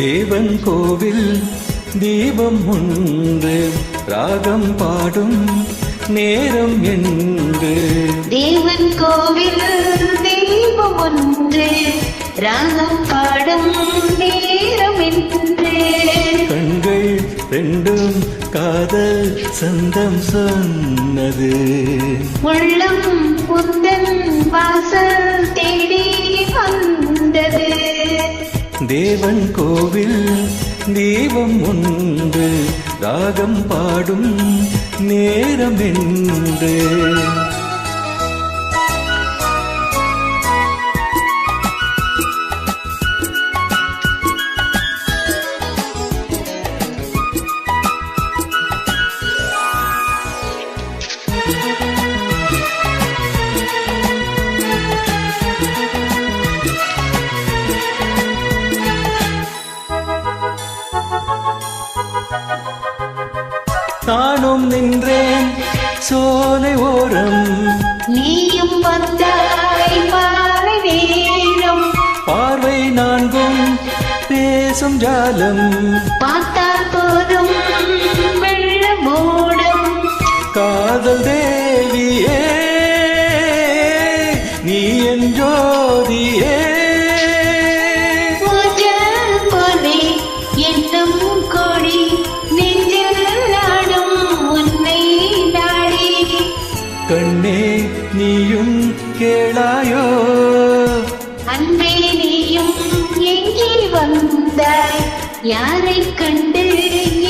தேவன் கோவில் தீபம் ஒன்று ராகம் பாடும் நேரம் என்று. தேவன் கோவில் தீபம் ஒன்று ராகம் பாடும் நேரம் என்று. கண்கள் ரெண்டும் காதல் சந்தம் சொன்னது. உள்ளம் புந்தன் வாசல் தேடி வந்தது. தேவன் கோவில் தீபம் ஒன்று ராகம் பாடும் நேரம் என்று. நானும் நின்றேன் சோலை ஓரம், நீயும் வந்தாய் மாலை நேரம். பார்வை நான்கும் பேசும் ஜாலம், பார்த்தால் போதும் வெள்ள மூடம். காதல் தேவியே நீ என் ஜோதியே. என்னும் கொடி நெஞ்சில் நாடும் உன்னை நாடி. கண்ணே நீயும் கேளாயோ, அன்பே நீயும் எங்கே வந்தாய், யாரை கண்டு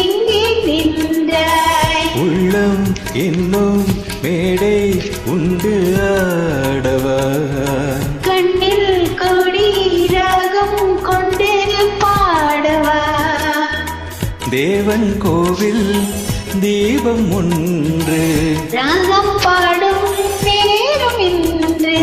எங்கே நின்றாய். உள்ளம் இன்னும் மேடை உண்டு ஆடவா, கண்ணில் கொடி ராகம் கொண்டு பாடவா. தேவன் கோவில் தீபம் ஒன்று ராகம் பாடும் நேரம் என்று.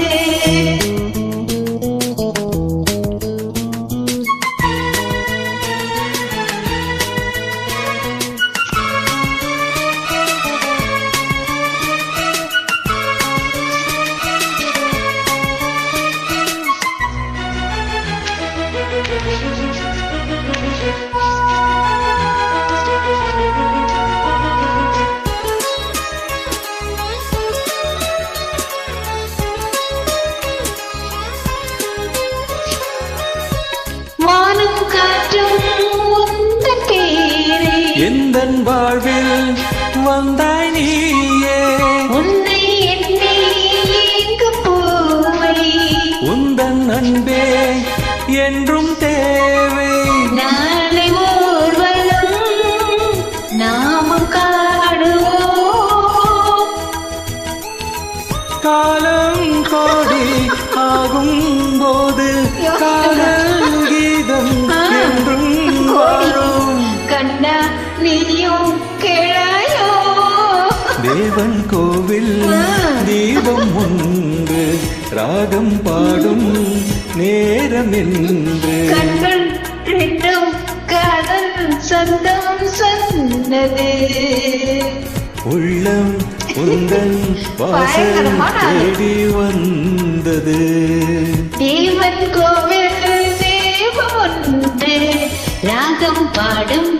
வானம் காற்றும் உந்தன் பேரே, எந்தன் வாழ்வில் வந்தாய் நீயே. உன்னை எண்ணி ஏங்கும் பூவை, உந்தன் அன்பே என்றும் தேவை. நாளை ஊர்வலம் நாமும் காடுவோம். காலம் கோடி ஆகும் போது காதல் கீதம் என்றும் வாழும். கண்ணா நீயும் கேளாயோ. தேவன் கோவில் தீபம் ஒன்று ராகம் பாடும் நேரம் என்று. கண்கள் ரெண்டும் காதல் சந்தம் சொன்னது. உள்ளம் உந்தன் வாசல் தேடி வந்தது. தேவன் கோவில் தேவம் ஒன்று ராகம் பாடும்